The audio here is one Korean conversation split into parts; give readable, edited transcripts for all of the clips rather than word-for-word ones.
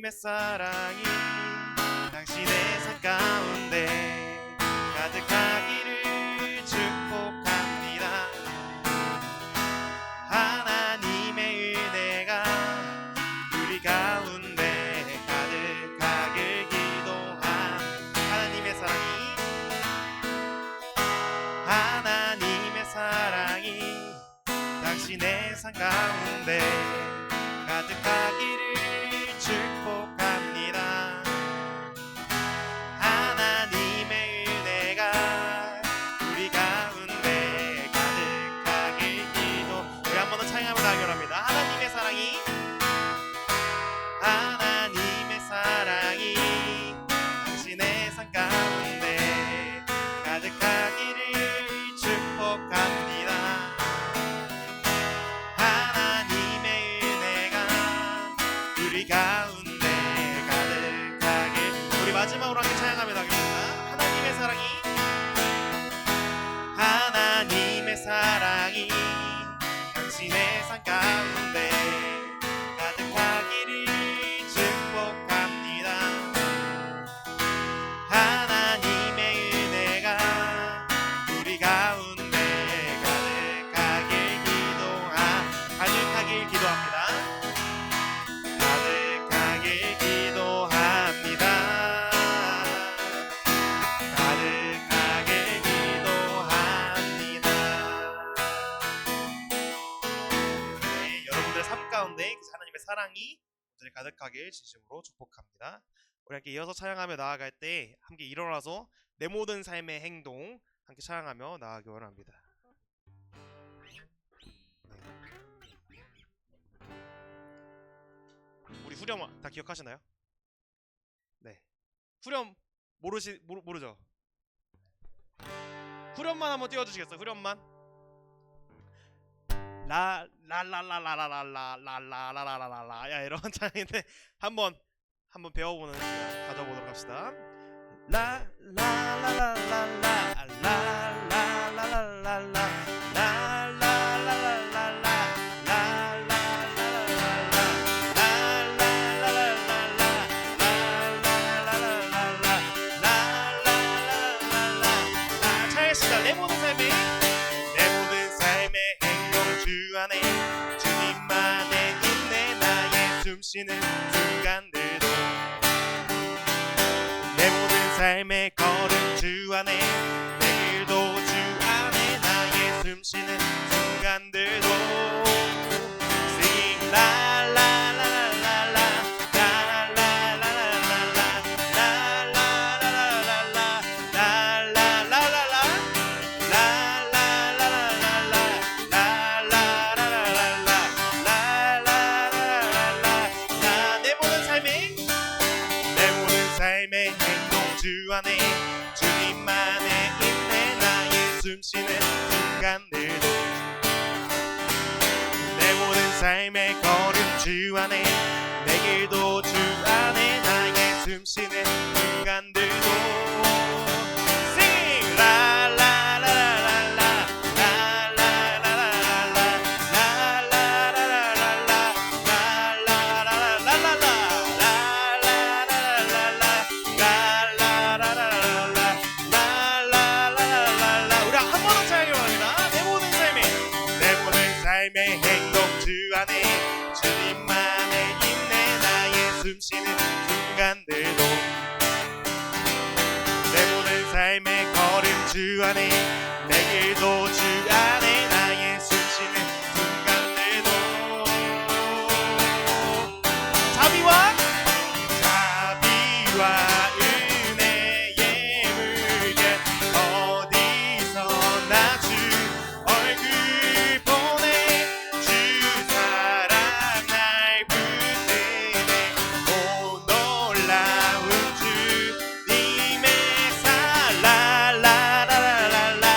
하나님의 사랑이 당신의 삶 가운데 가득하기를 축복합니다. 하나님의 은혜가 우리 가운데 가득하길 기도함. 하나님의 사랑이 당신의 삶 가운데 가득하기를 축복합니다. 하나님의 은혜가 우리 가운데 가득하길 기도. 우리 한 번 더 찬양하며 나아갑니다. 하나님의 사랑이 당신의 삶 가운데 가득하기를 축복합니다. 하나님의 은혜가 우리 가운데 가득하길. 우리 마지막으로 함께 찬양하며 나가겠습니다. 하나님의 사랑이 당신의 삶 가운데 가득하기를 축복합니다. 하나님의 은혜가 우리 가운데 가득하길 기도합니다. 가득하길 기도합니다. 가득하길 기도합니다. 네, 여러분들의 삶 가운데 하나님의 사랑이 가득하길 진심으로 축복합니다. 우리 함께 이어서 찬양하며 나아갈 때 함께 일어나서 내 모든 삶의 행동 함께 찬양하며 나아가기 원합니다. 우리 후렴 다 기억하시나요? 네. 후렴 모르죠? 후렴만 한번 띄워주시겠어요? 후렴만. 라라라라라라라라라라라라 야 이런 찬양인데 한번 배워보는 시간 가져보도록 합시다. 내 모든 삶의 행동 주 안에 주님만의 인내 나의 숨쉬는 순간들도 내 모든 삶의 걸음 주 안에 내 길도 주 안에 나의 숨쉬는 순간들도 Sing la la la la la 삶의 행동 주 안에 주님만의 인내 나의 숨쉬는 순간들도 내 모든 삶의 걸음 주 안에 내 길도 주 안에 나의 숨쉬는 순간들도 Sing la la la la la 삶의 행동 주 안에 주님만의 인내 나의 숨쉬는 순간들도 내 모든 삶의 걸음 주 안에 내 길도 주 안에 나의 숨쉬는 순간들도 자비와 은혜의 물결 어디서나 주 얼굴 보내 주 사랑 날 붙드네 오 놀라운 주님의 사랑 라라라라라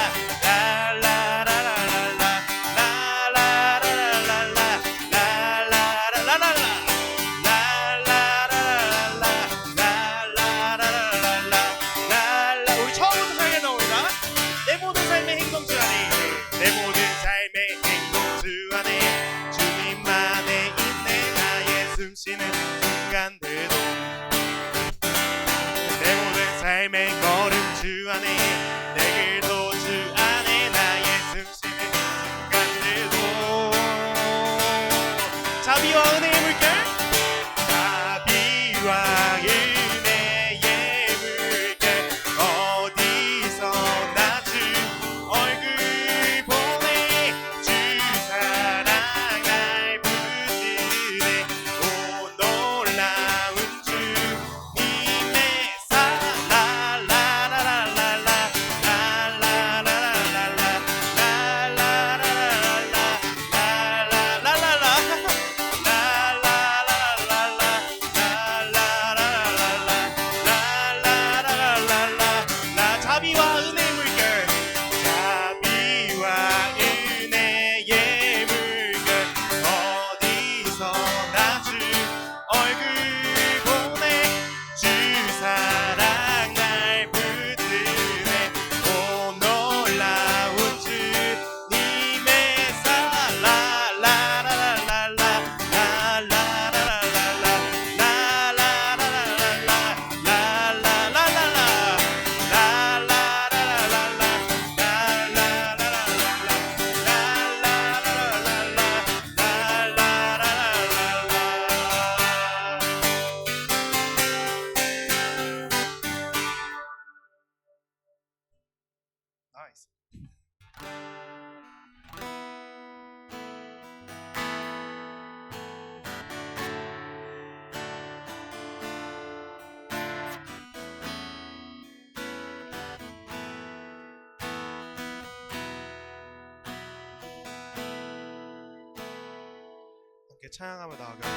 함께 찬양하며 나아갑니다.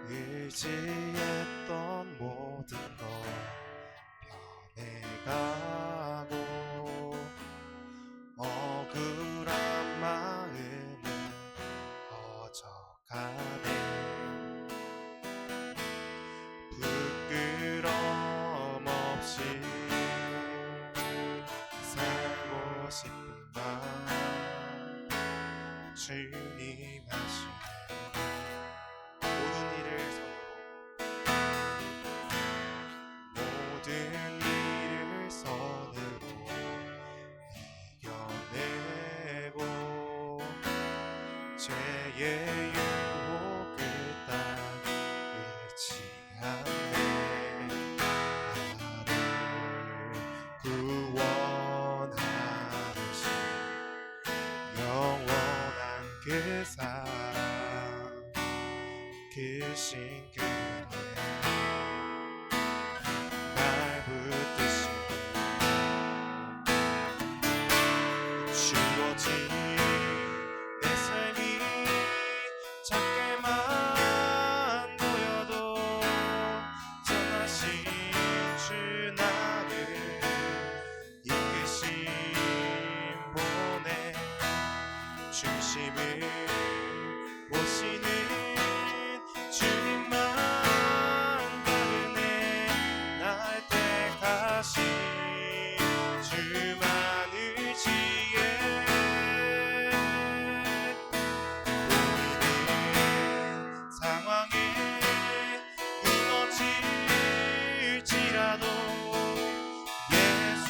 의지했던 모든 것 변해가고 억울한 마음은 커져가네. 부끄럼 없이 살고 싶은 마음 주님 하시네. 모든 일을 선으로 이겨내고 죄의 유혹을 따르지 않네. 나를 구원하신 영원한 그 사랑 그 신그네 날 붙드시네. 주어진 내 삶이 작게만 보여도 전하신 주 나를 이끄신 보내. 중심을 보시는 주님만 다르네. 날 택하신 주만 의지해. 보이는 상황에 무너질지라도 예수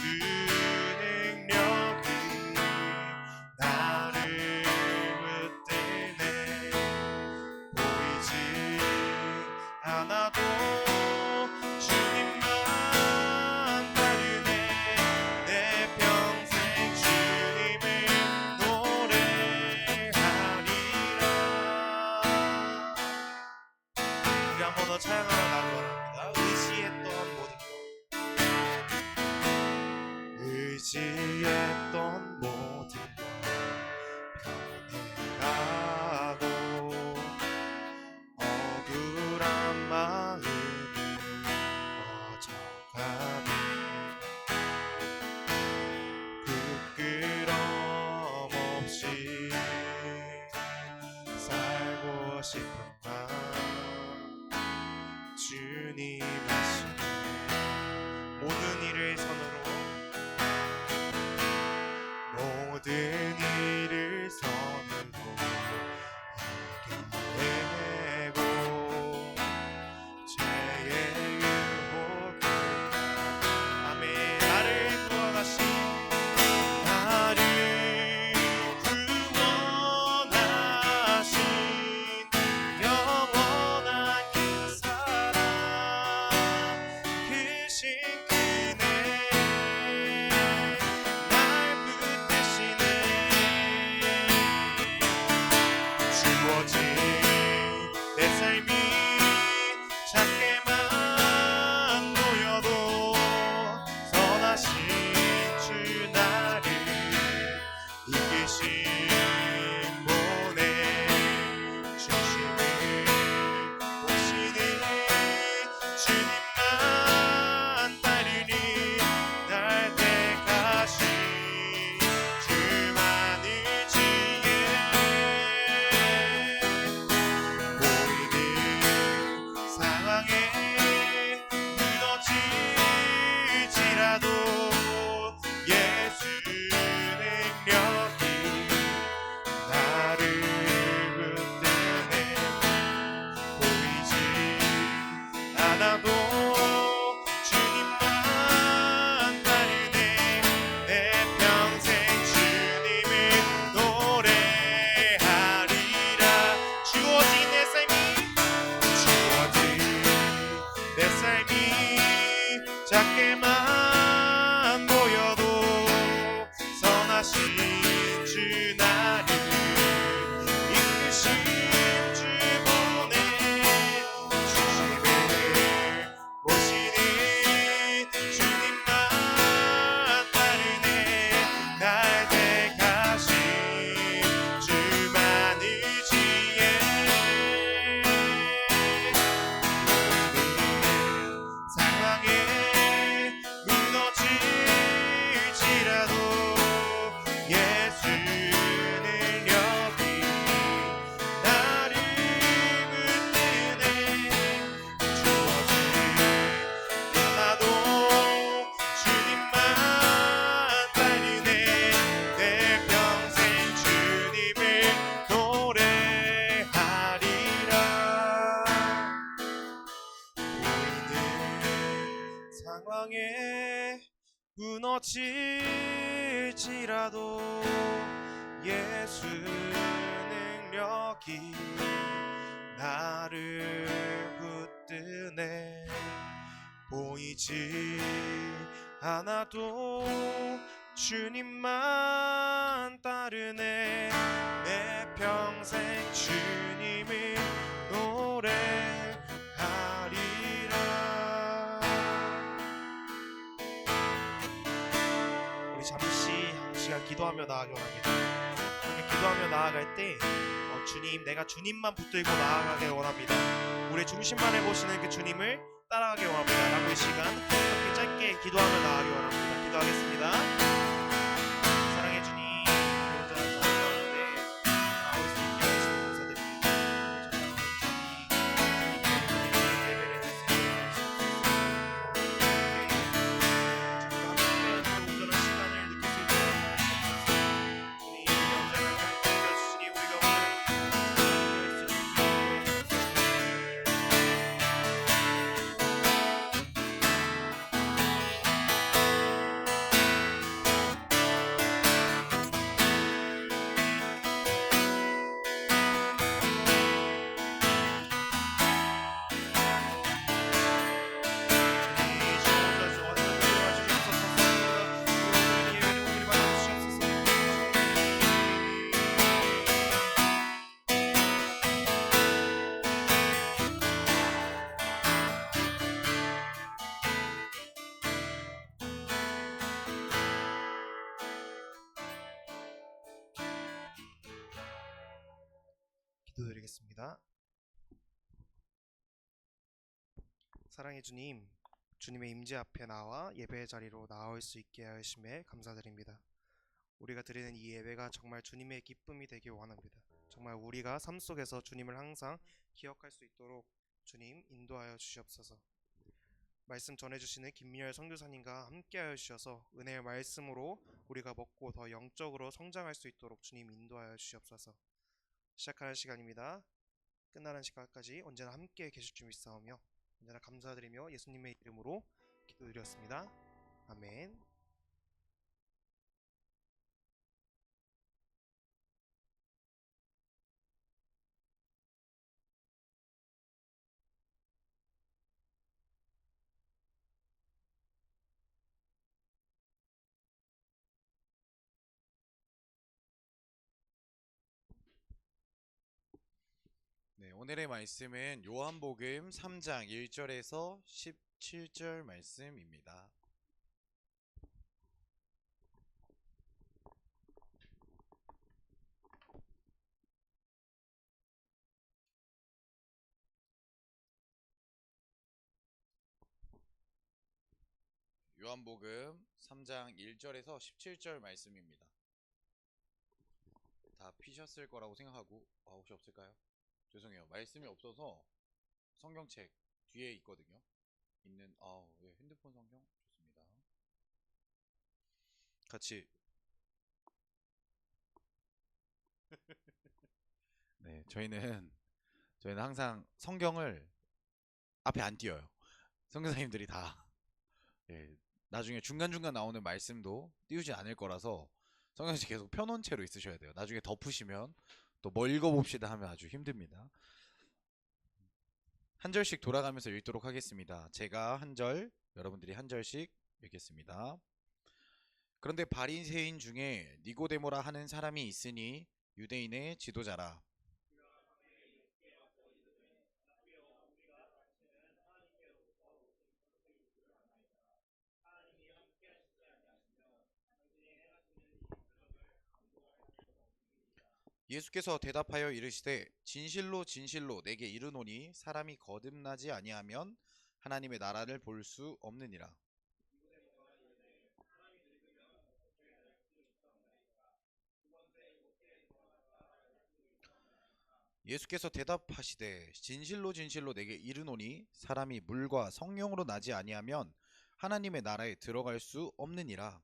능력이 나를 붙드네. 보이지 않아도 주님만 다르네. 내 평생 주님을 노래하리라. 우리 한 번 더 찬양하며 나아갑니다. 의지했던 모든 것 의지했던 모든 것 변해가고 억울한 마음은 꺼져가네. 부끄럼 없이 살고 싶은 마음 주님 하시네. 모든 일을 선으로 넘어질지라도 예수 능력이 나를 붙드네. 보이지 않아도 주님만 따르네. 내 평생 주님을 노래하리라. 우리 잠시 한 시간 기도하며 나아가기 원합니다. 이렇게 기도하며 나아갈 때 주님, 내가 주님만 붙들고 나아가길 원합니다. 우리의 중심만을 보시는 그 주님을 따라가길 원합니다. 라고 이 시간 함께 짧게 기도하며 나아가길 원합니다. 기도하겠습니다. 사랑해 주님, 온전한 삶 가운데 나올 수 있게 하시니 감사드립니다. 예배를 할 수 있게 하시옵소서. 주님과 함께하는 온전한 시간을 느낄 수 있도록 하시옵소서. 주님, 언제나 함께 주시니 우리가 오늘 기도드리겠습니다. 사랑의 주님, 주님의 임재 앞에 나와 예배의 자리로 나올 수 있게 하심에 감사드립니다. 우리가 드리는 이 예배가 정말 주님의 기쁨이 되길 원합니다. 정말 우리가 삶 속에서 주님을 항상 기억할 수 있도록 주님 인도하여 주시옵소서. 말씀 전해주시는 김미열 선교사님과 함께하여 주셔서 은혜의 말씀으로 우리가 먹고 더 영적으로 성장할 수 있도록 주님 인도하여 주시옵소서. 시작하는 시간입니다. 끝나는 시간까지 언제나 함께 계실 줄 믿사오며 언제나 감사드리며 예수님의 이름으로 기도드렸습니다. 아멘. 네, 오늘의 말씀은 요한복음 3장 1절에서 17절 말씀입니다. 요한복음 3장 1절에서 17절 말씀입니다. 다 피셨을 거라고 생각하고 혹시 없을까요? 죄송해요. 말씀이 없어서 성경책 뒤에 있거든요. 있는 예, 핸드폰 성경 좋습니다. 같이 네, 저희는 항상 성경을 앞에 안 띄어요. 선교사님들이 다 예, 나중에 중간중간 나오는 말씀도 띄우지 않을 거라서 성경책 계속 펴놓은 채로 있으셔야 돼요. 나중에 덮으시면 또 뭐 읽어봅시다 하면 아주 힘듭니다. 한 절씩 돌아가면서 읽도록 하겠습니다. 제가 한 절, 여러분들이 한 절씩 읽겠습니다. 그런데 바리새인 중에 니고데모라 하는 사람이 있으니 유대인의 지도자라. 예수께서 대답하여 이르시되 진실로 진실로 내게 이르노니 사람이 거듭나지 아니하면 하나님의 나라를 볼 수 없느니라. 예수께서 대답하시되 진실로 진실로 내게 이르노니 사람이 물과 성령으로 나지 아니하면 하나님의 나라에 들어갈 수 없느니라.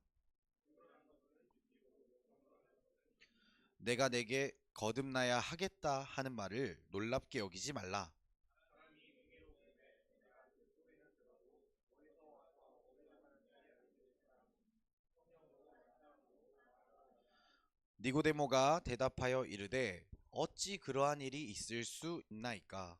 내가 내게 거듭나야 하겠다 하는 말을 놀랍게 여기지 말라. 니고데모가 대답하여 이르되 어찌 그러한 일이 있을 수 있나이까?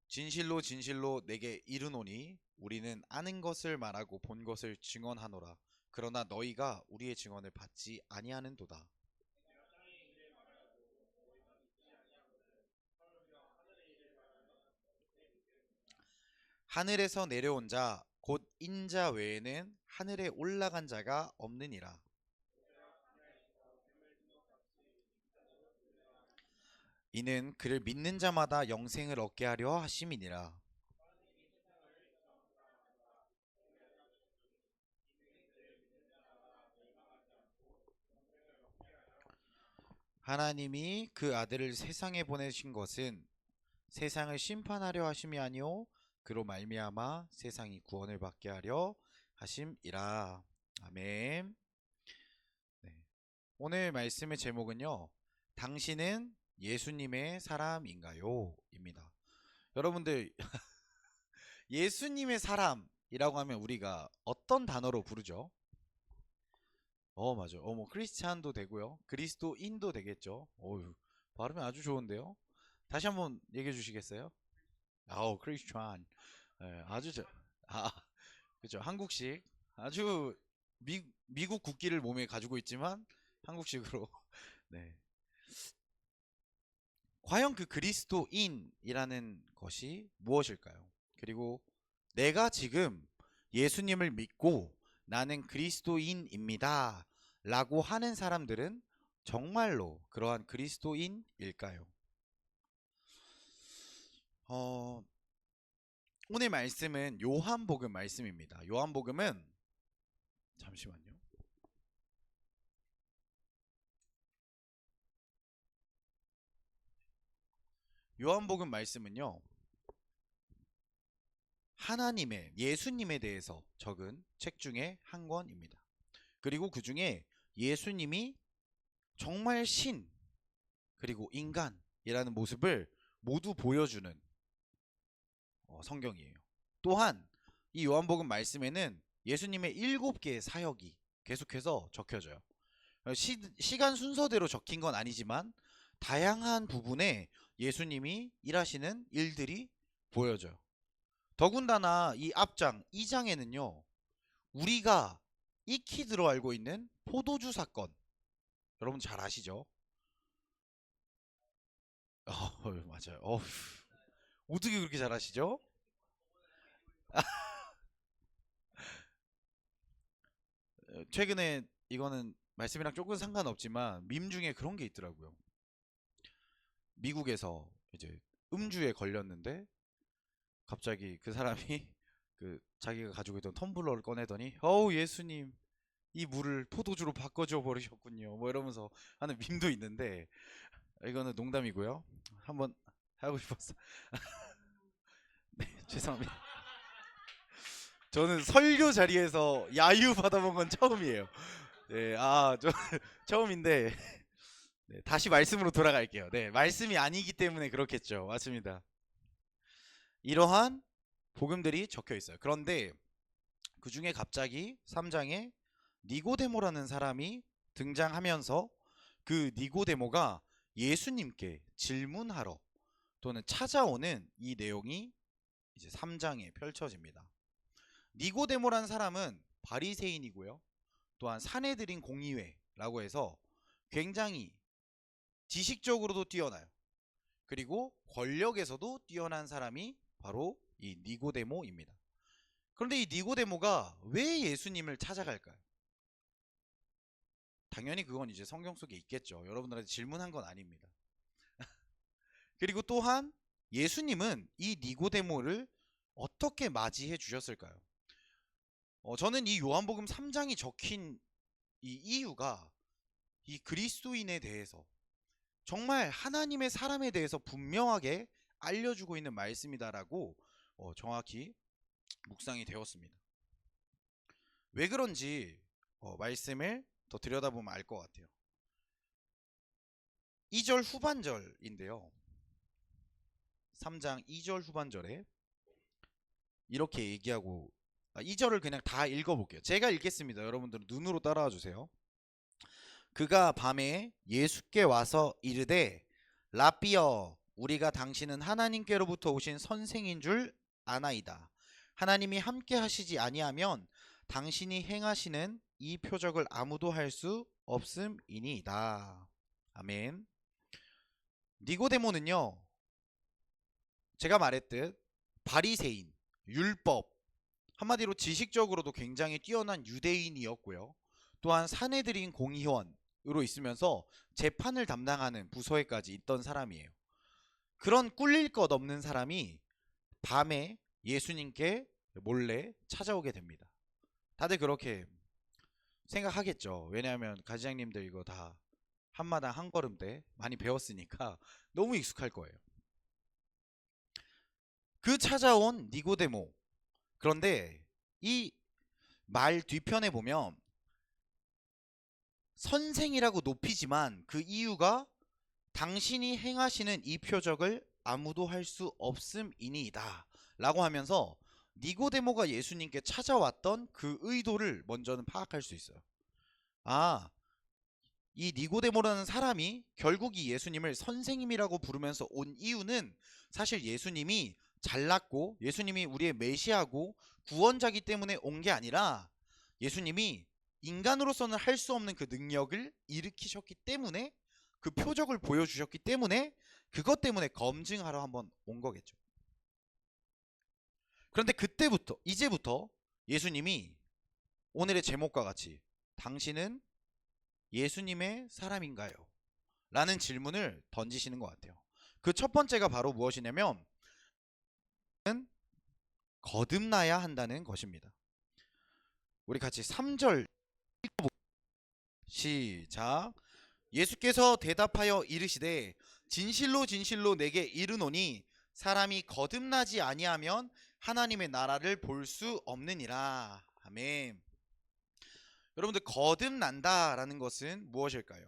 진실로 진실로 내게 이르노니 우리는 아는 것을 말하고 본 것을 증언하노라. 그러나 너희가 우리의 증언을 받지 아니하는도다. 하늘에서 내려온 자 곧 인자 외에는 하늘에 올라간 자가 없느니라. 이는 그를 믿는 자마다 영생을 얻게 하려 하심이니라. 하나님이 그 아들을 세상에 보내신 것은 세상을 심판하려 하심이 아니요 그로 말미암아 세상이 구원을 받게 하려 하심이라. 아멘. 네. 오늘 말씀의 제목은요. 당신은 예수님의 사람인가요? 입니다. 여러분들 예수님의 사람이라고 하면 우리가 어떤 단어로 부르죠? 맞아. 뭐 크리스찬도 되고요. 그리스도인도 되겠죠. 어휴, 발음이 아주 좋은데요. 다시 한번 얘기해 주시겠어요? 크리스찬. 예, 아주 아, 그죠. 한국식. 아주 미국 국기를 몸에 가지고 있지만 한국식으로. 네. 과연 그 그리스도인이라는 것이 무엇일까요? 그리고 내가 지금 예수님을 믿고 나는 그리스도인입니다. 라고 하는 사람들은 정말로 그러한 그리스도인일까요? 오늘 말씀은 요한복음 말씀입니다. 요한복음은 잠시만요. 요한복음 말씀은요. 하나님의 예수님에 대해서 적은 책 중에 한 권입니다. 그리고 그 중에 예수님이 정말 신 그리고 인간이라는 모습을 모두 보여주는 성경이에요. 또한 이 요한복음 말씀에는 예수님의 7개의 사역이 계속해서 적혀져요. 시간 순서대로 적힌 건 아니지만 다양한 부분에 예수님이 일하시는 일들이 보여져요. 더군다나 이 앞장 2장에는요. 우리가 익히 들어 알고 있는 포도주 사건 여러분 잘 아시죠? 맞아요. 어떻게 그렇게 잘 아시죠? 최근에 이거는 말씀이랑 조금 상관없지만 밈 중에 그런 게 있더라고요. 미국에서 이제 음주에 걸렸는데 갑자기 그 사람이 그 자기가 가지고 있던 텀블러를 꺼내더니 예수님 이 물을 포도주로 바꿔줘 버리셨군요. 뭐 이러면서 하는 밈도 있는데 이거는 농담이고요. 한번 하고 싶었어. 네, 죄송합니다. 저는 설교 자리에서 야유 받아본 건 처음이에요. 네, 처음인데 네, 다시 말씀으로 돌아갈게요. 네, 말씀이 아니기 때문에 그렇겠죠. 맞습니다. 이러한 복음들이 적혀 있어요. 그런데 그 중에 갑자기 3장에 니고데모라는 사람이 등장하면서 그 니고데모가 예수님께 질문하러 또는 찾아오는 이 내용이 이제 3장에 펼쳐집니다. 니고데모라는 사람은 바리새인이고요. 또한 사내들인 공의회라고 해서 굉장히 지식적으로도 뛰어나요. 그리고 권력에서도 뛰어난 사람이 바로 이 니고데모입니다. 그런데 이 니고데모가 왜 예수님을 찾아갈까요? 당연히 그건 이제 성경 속에 있겠죠. 여러분들한테 질문한 건 아닙니다. 그리고 또한 예수님은 이 니고데모를 어떻게 맞이해 주셨을까요? 저는 이 요한복음 3장이 적힌 이 이유가 이 그리스도인에 대해서 정말 하나님의 사람에 대해서 분명하게 알려주고 있는 말씀이다라고 정확히 묵상이 되었습니다. 왜 그런지 말씀을 더 들여다보면 알 것 같아요. 2절 후반절인데요. 3장 2절 후반절에 이렇게 얘기하고 2절을 그냥 다 읽어볼게요. 제가 읽겠습니다. 여러분들은 눈으로 따라와 주세요. 그가 밤에 예수께 와서 이르되 라삐여 우리가 당신은 하나님께로부터 오신 선생인 줄 아나이다. 하나님이 함께 하시지 아니하면 당신이 행하시는 이 표적을 아무도 할 수 없음이니이다. 아멘. 니고데모는요, 제가 말했듯 바리새인, 율법, 한마디로 지식적으로도 굉장히 뛰어난 유대인이었고요. 또한 사내들인 공의원으로 있으면서 재판을 담당하는 부서에까지 있던 사람이에요. 그런 꿀릴 것 없는 사람이 밤에 예수님께 몰래 찾아오게 됩니다. 다들 그렇게 생각하겠죠. 왜냐하면 가지장님들 이거 다 한마당 한 걸음대 많이 배웠으니까 너무 익숙할 거예요. 그 찾아온 니고데모. 그런데 이 말 뒤편에 보면 선생이라고 높이지만 그 이유가 당신이 행하시는 이 표적을 아무도 할 수 없음이니이다 라고 하면서 니고데모가 예수님께 찾아왔던 그 의도를 먼저는 파악할 수 있어요. 아, 이 니고데모라는 사람이 결국 이 예수님을 선생님이라고 부르면서 온 이유는 사실 예수님이 잘났고 예수님이 우리의 메시아고 구원자기 때문에 온 게 아니라 예수님이 인간으로서는 할 수 없는 그 능력을 일으키셨기 때문에 그 표적을 보여주셨기 때문에 그것 때문에 검증하러 한번 온 거겠죠. 그런데 그때부터 이제부터 예수님이 오늘의 제목과 같이 당신은 예수님의 사람인가요? 라는 질문을 던지시는 것 같아요. 그 첫 번째가 바로 무엇이냐면 거듭나야 한다는 것입니다. 우리 같이 3절 시작. 예수께서 대답하여 이르시되 진실로 진실로 내게 이르노니 사람이 거듭나지 아니하면 하나님의 나라를 볼 수 없느니라. 아멘. 여러분들 거듭난다라는 것은 무엇일까요?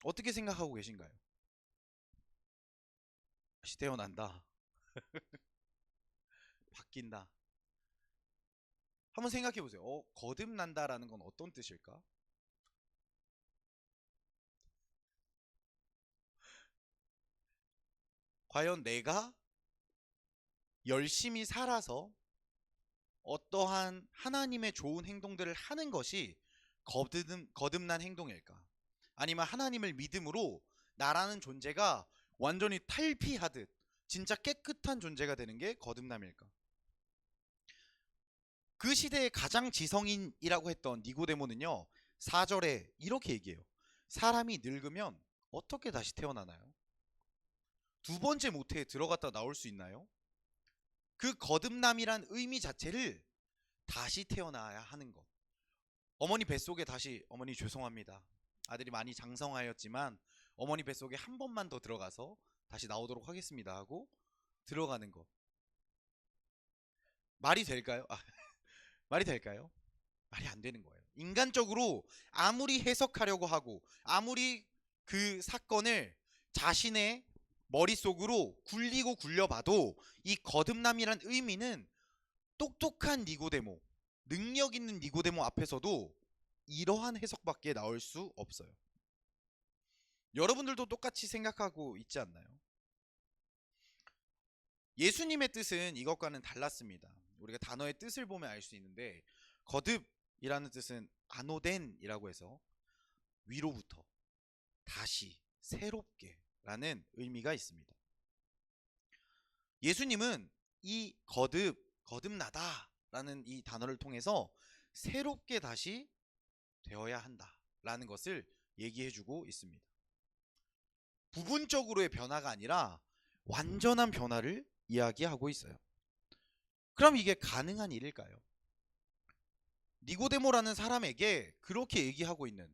어떻게 생각하고 계신가요? 다시 태어난다. 바뀐다. 한번 생각해 보세요. 거듭난다라는 건 어떤 뜻일까? 과연 내가 열심히 살아서 어떠한 하나님의 좋은 행동들을 하는 것이 거듭난 행동일까? 아니면 하나님을 믿음으로 나라는 존재가 완전히 탈피하듯 진짜 깨끗한 존재가 되는 게 거듭남일까? 그 시대의 가장 지성인이라고 했던 니고데모는요 4절에 이렇게 얘기해요. 사람이 늙으면 어떻게 다시 태어나나요? 두 번째 모태에 들어갔다 나올 수 있나요? 그 거듭남이란 의미 자체를 다시 태어나야 하는 것. 어머니 뱃속에 다시 어머니 죄송합니다. 아들이 많이 장성하였지만 어머니 뱃속에 한 번만 더 들어가서 다시 나오도록 하겠습니다 하고 들어가는 것. 말이 될까요? 말이 될까요? 말이 안 되는 거예요. 인간적으로 아무리 해석하려고 하고 아무리 그 사건을 자신의 머릿속으로 굴리고 굴려봐도 이 거듭남이란 의미는 똑똑한 니고데모, 능력 있는 니고데모 앞에서도 이러한 해석밖에 나올 수 없어요. 여러분들도 똑같이 생각하고 있지 않나요? 예수님의 뜻은 이것과는 달랐습니다. 우리가 단어의 뜻을 보면 알 수 있는데 거듭이라는 뜻은 아노덴이라고 해서 위로부터 다시 새롭게 라는 의미가 있습니다. 예수님은 이 거듭나다 라는 이 단어를 통해서 새롭게 다시 되어야 한다 라는 것을 얘기해주고 있습니다. 부분적으로의 변화가 아니라 완전한 변화를 이야기하고 있어요. 그럼 이게 가능한 일일까요? 니고데모라는 사람에게 그렇게 얘기하고 있는,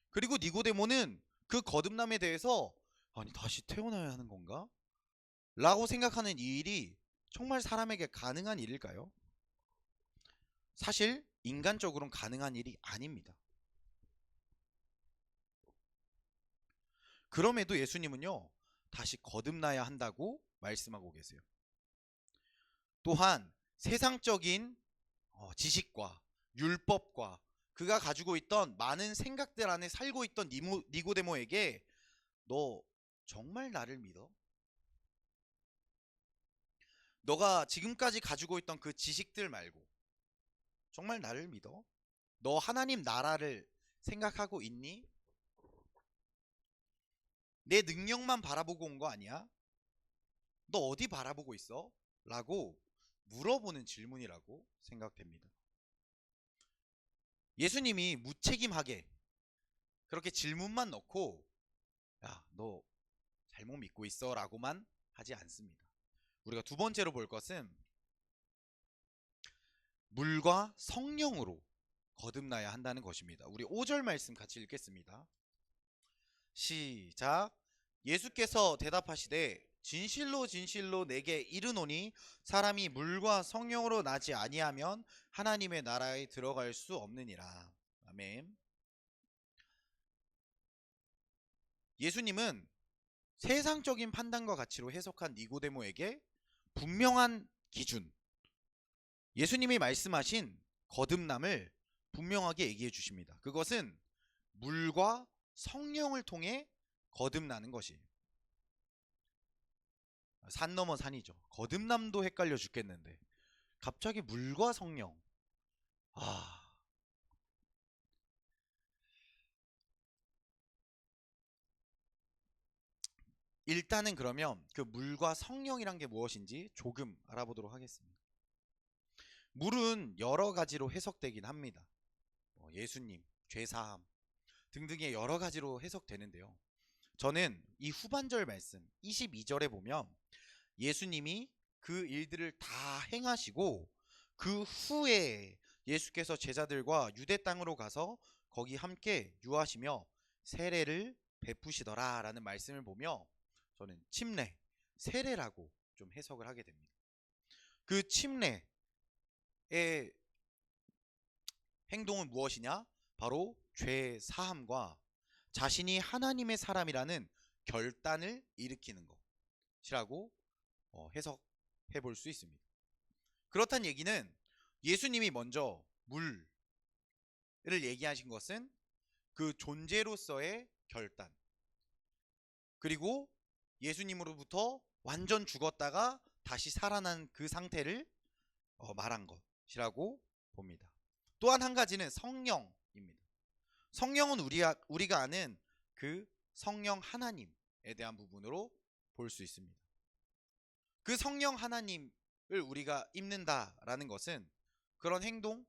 그리고 니고데모는 그 거듭남에 대해서 아니 다시 태어나야 하는 건가? 라고 생각하는 이 일이 정말 사람에게 가능한 일일까요? 사실 인간적으로는 가능한 일이 아닙니다. 그럼에도 예수님은요 다시 거듭나야 한다고 말씀하고 계세요. 또한 세상적인 지식과 율법과 그가 가지고 있던 많은 생각들 안에 살고 있던 니고데모에게 너 정말 나를 믿어? 너가 지금까지 가지고 있던 그 지식들 말고 정말 나를 믿어? 너 하나님 나라를 생각하고 있니? 내 능력만 바라보고 온 거 아니야? 너 어디 바라보고 있어? 라고 물어보는 질문이라고 생각됩니다. 예수님이 무책임하게 그렇게 질문만 넣고 야, 너 잘못 믿고 있어 라고만 하지 않습니다. 우리가 두 번째로 볼 것은 물과 성령으로 거듭나야 한다는 것입니다. 우리 5절 말씀 같이 읽겠습니다. 시작. 예수께서 대답하시되 진실로 진실로 내게 이르노니 사람이 물과 성령으로 나지 아니하면 하나님의 나라에 들어갈 수 없느니라. 아멘. 예수님은 세상적인 판단과 가치로 해석한 니고데모에게 분명한 기준, 예수님이 말씀하신 거듭남을 분명하게 얘기해 주십니다. 그것은 물과 성령을 통해 거듭나는 것이에요. 산 넘어 산이죠. 거듭남도 헷갈려 죽겠는데 갑자기 물과 성령. 일단은 그러면 그 물과 성령이란 게 무엇인지 조금 알아보도록 하겠습니다. 물은 여러 가지로 해석되긴 합니다. 예수님, 죄사함 등등의 여러 가지로 해석되는데요. 저는 이 후반절 말씀 22절에 보면 예수님이 그 일들을 다 행하시고 그 후에 예수께서 제자들과 유대 땅으로 가서 거기 함께 유하시며 세례를 베푸시더라 라는 말씀을 보며 저는 침례, 세례라고 좀 해석을 하게 됩니다. 그 침례의 행동은 무엇이냐? 바로 죄 사함과 자신이 하나님의 사람이라는 결단을 일으키는 것이라고 해석해 볼 수 있습니다. 그렇다는 얘기는 예수님이 먼저 물을 얘기하신 것은 그 존재로서의 결단, 그리고 예수님으로부터 완전 죽었다가 다시 살아난 그 상태를 말한 것이라고 봅니다. 또한 한 가지는 성령입니다. 성령은 우리가 아는 그 성령 하나님에 대한 부분으로 볼 수 있습니다. 그 성령 하나님을 우리가 입는다라는 것은 그런 행동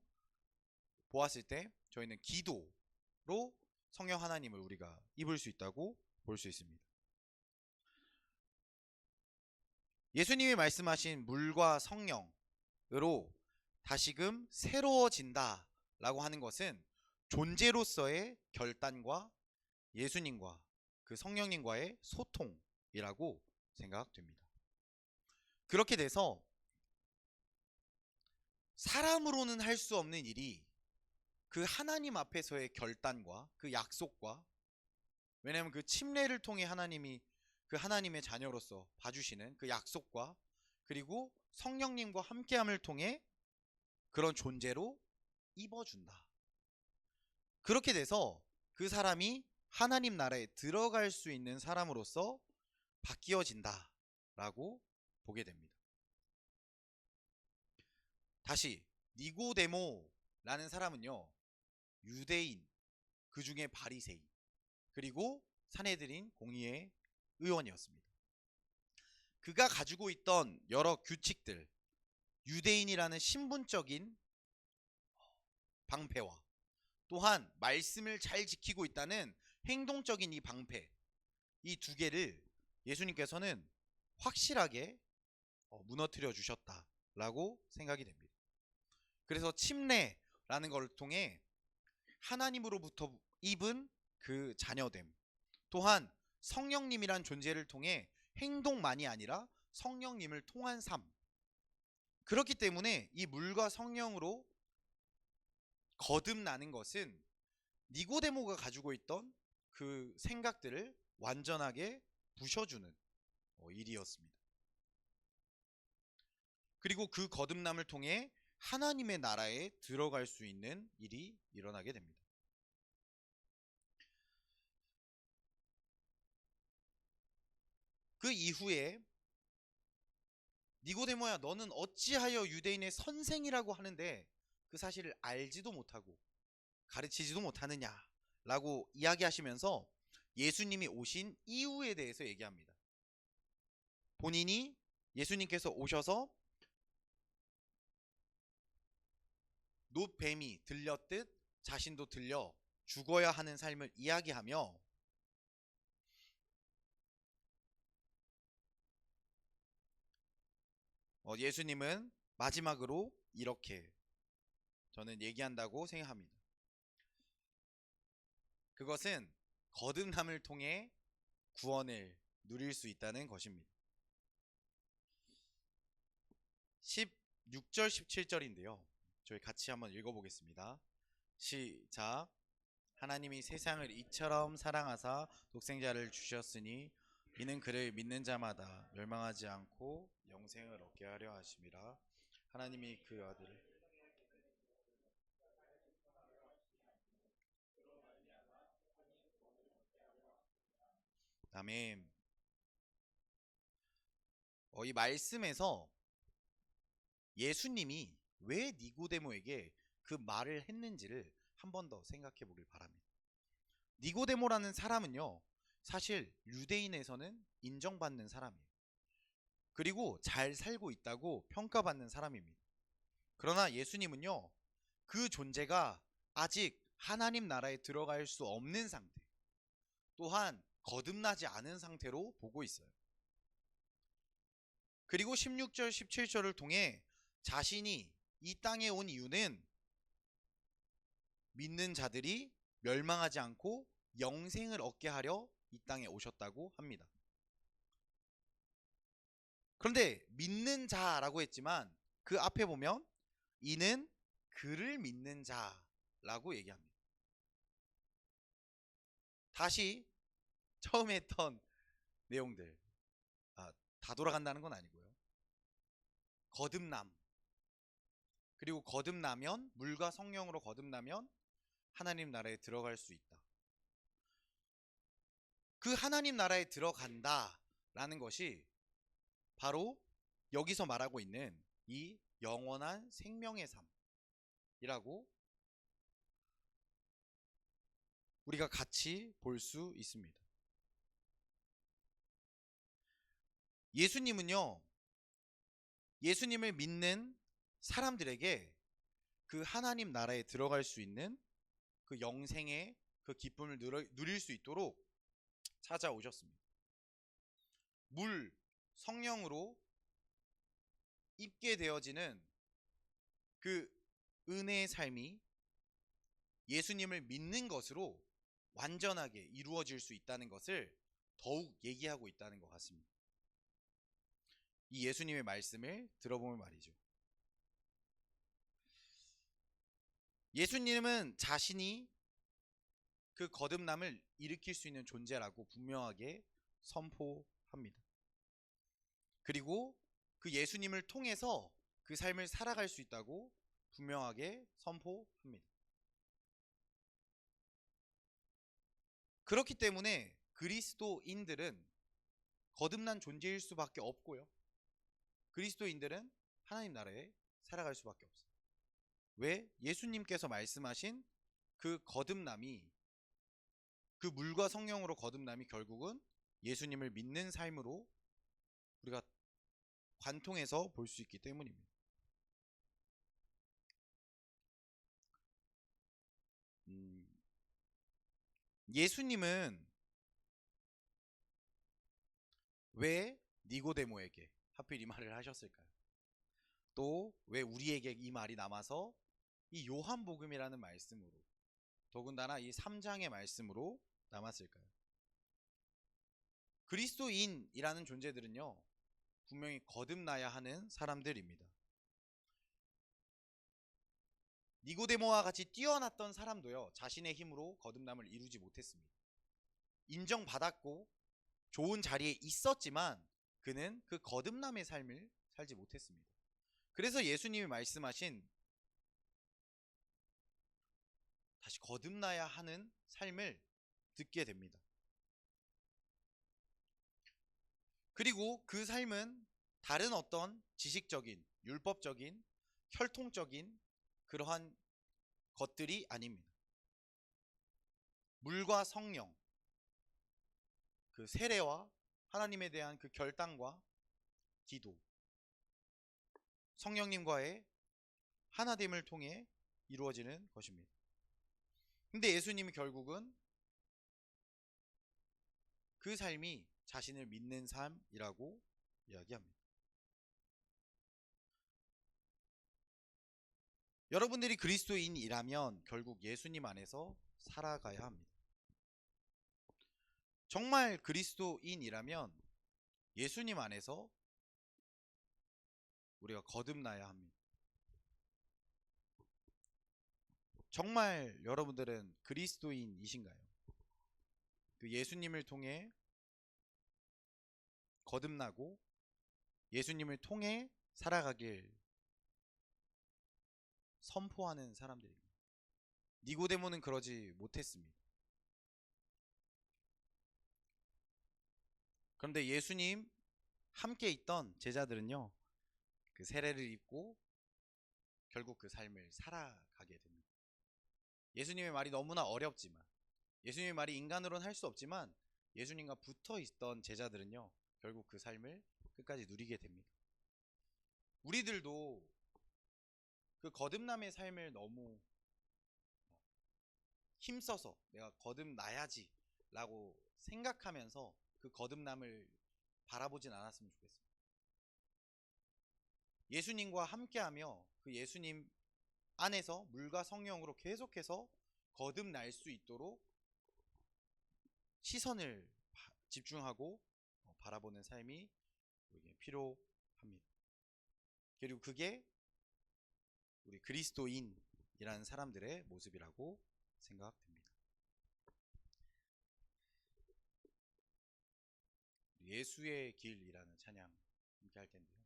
보았을 때 저희는 기도로 성령 하나님을 우리가 입을 수 있다고 볼 수 있습니다. 예수님이 말씀하신 물과 성령으로 다시금 새로워진다 라고 하는 것은 존재로서의 결단과 예수님과 그 성령님과의 소통이라고 생각됩니다. 그렇게 돼서 사람으로는 할 수 없는 일이 그 하나님 앞에서의 결단과 그 약속과, 왜냐하면 그 침례를 통해 하나님이 그 하나님의 자녀로서 봐주시는 그 약속과 그리고 성령님과 함께함을 통해 그런 존재로 입어준다. 그렇게 돼서 그 사람이 하나님 나라에 들어갈 수 있는 사람으로서 바뀌어진다 라고 보게 됩니다. 다시 니고데모라는 사람은요, 유대인, 그 중에 바리새인, 그리고 산헤드린 공의회 의원이었습니다. 그가 가지고 있던 여러 규칙들, 유대인이라는 신분적인 방패와 또한 말씀을 잘 지키고 있다는 행동적인 이 방패, 이 두 개를 예수님께서는 확실하게 무너뜨려 주셨다라고 생각이 됩니다. 그래서 침례라는 걸 통해 하나님으로부터 입은 그 자녀됨, 또한 성령님이란 존재를 통해 행동만이 아니라 성령님을 통한 삶, 그렇기 때문에 이 물과 성령으로 거듭나는 것은 니고데모가 가지고 있던 그 생각들을 완전하게 부셔주는 일이었습니다. 그리고 그 거듭남을 통해 하나님의 나라에 들어갈 수 있는 일이 일어나게 됩니다. 그 이후에 니고데모야, 너는 어찌하여 유대인의 선생이라고 하는데 그 사실을 알지도 못하고 가르치지도 못하느냐 라고 이야기하시면서 예수님이 오신 이유에 대해서 얘기합니다. 본인이 예수님께서 오셔서 놋뱀이 들렸듯 자신도 들려 죽어야 하는 삶을 이야기하며 예수님은 마지막으로 이렇게 저는 얘기한다고 생각합니다. 그것은 거듭남을 통해 구원을 누릴 수 있다는 것입니다. 16절 17절인데요. 저희 같이 한번 읽어보겠습니다. 시작. 하나님이 세상을 이처럼 사랑하사 독생자를 주셨으니 이는 그를 믿는 자마다 멸망하지 않고 영생을 얻게 하려 하심이라. 하나님이 그 아들을 아멘. 이 말씀에서 예수님이 왜 니고데모에게 그 말을 했는지를 한 번 더 생각해 보길 바랍니다. 니고데모라는 사람은요, 사실 유대인에서는 인정받는 사람이에요. 그리고 잘 살고 있다고 평가받는 사람입니다. 그러나 예수님은요, 그 존재가 아직 하나님 나라에 들어갈 수 없는 상태, 또한 거듭나지 않은 상태로 보고 있어요. 그리고 16절 17절을 통해 자신이 이 땅에 온 이유는 믿는 자들이 멸망하지 않고 영생을 얻게 하려 이 땅에 오셨다고 합니다. 그런데 믿는 자라고 했지만 그 앞에 보면 이는 그를 믿는 자라고 얘기합니다. 다시 처음에 했던 내용들 다 돌아간다는 건 아니고요. 거듭남, 그리고 거듭나면, 물과 성령으로 거듭나면 하나님 나라에 들어갈 수 있다. 그 하나님 나라에 들어간다 라는 것이 바로 여기서 말하고 있는 이 영원한 생명의 삶이라고 우리가 같이 볼 수 있습니다. 예수님은요, 예수님을 믿는 사람들에게 그 하나님 나라에 들어갈 수 있는 그 영생의 그 기쁨을 누릴 수 있도록 찾아오셨습니다. 물, 성령으로 입게 되어지는 그 은혜의 삶이 예수님을 믿는 것으로 완전하게 이루어질 수 있다는 것을 더욱 얘기하고 있다는 것 같습니다. 이 예수님의 말씀을 들어보면 말이죠. 예수님은 자신이 그 거듭남을 일으킬 수 있는 존재라고 분명하게 선포합니다. 그리고 그 예수님을 통해서 그 삶을 살아갈 수 있다고 분명하게 선포합니다. 그렇기 때문에 그리스도인들은 거듭난 존재일 수밖에 없고요. 그리스도인들은 하나님 나라에 살아갈 수밖에 없어요. 왜? 예수님께서 말씀하신 그 거듭남이, 그 물과 성령으로 거듭남이 결국은 예수님을 믿는 삶으로 우리가 관통해서 볼 수 있기 때문입니다. 예수님은 왜 니고데모에게 하필 이 말을 하셨을까요? 또 왜 우리에게 이 말이 남아서 이 요한복음이라는 말씀으로, 더군다나 이 3장의 말씀으로 남았을까요? 그리스도인이라는 존재들은요, 분명히 거듭나야 하는 사람들입니다. 니고데모와 같이 뛰어났던 사람도요, 자신의 힘으로 거듭남을 이루지 못했습니다. 인정받았고 좋은 자리에 있었지만 그는 그 거듭남의 삶을 살지 못했습니다. 그래서 예수님이 말씀하신 다시 거듭나야 하는 삶을 듣게 됩니다. 그리고 그 삶은 다른 어떤 지식적인, 율법적인, 혈통적인 그러한 것들이 아닙니다. 물과 성령, 그 세례와 하나님에 대한 그 결단과 기도, 성령님과의 하나됨을 통해 이루어지는 것입니다. 근데 예수님이 결국은 그 삶이 자신을 믿는 삶이라고 이야기합니다. 여러분들이 그리스도인이라면 결국 예수님 안에서 살아가야 합니다. 정말 그리스도인이라면 예수님 안에서 우리가 거듭나야 합니다. 정말 여러분들은 그리스도인이신가요? 그 예수님을 통해 거듭나고 예수님을 통해 살아가길 선포하는 사람들입니다. 니고데모는 그러지 못했습니다. 그런데 예수님 함께 있던 제자들은요, 그 세례를 입고 결국 그 삶을 살아가게 됩니다. 예수님의 말이 너무나 어렵지만, 예수님의 말이 인간으로는 할 수 없지만 예수님과 붙어 있던 제자들은요, 결국 그 삶을 끝까지 누리게 됩니다. 우리들도 그 거듭남의 삶을 너무 힘써서 내가 거듭나야지 라고 생각하면서 그 거듭남을 바라보진 않았으면 좋겠습니다. 예수님과 함께하며 그 예수님 안에서 물과 성령으로 계속해서 거듭날 수 있도록 시선을 집중하고 바라보는 삶이 우리에게 필요합니다. 그리고 그게 우리 그리스도인이라는 사람들의 모습이라고 생각됩니다. 예수의 길이라는 찬양 함께 할 텐데요.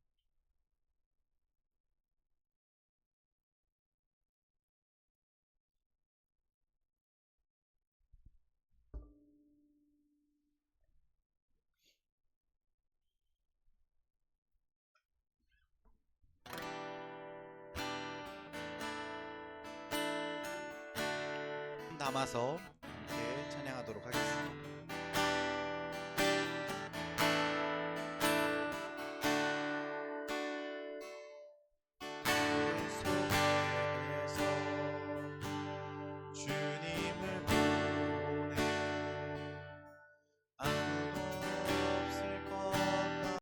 담아서 함께 찬양하도록 하겠습니다.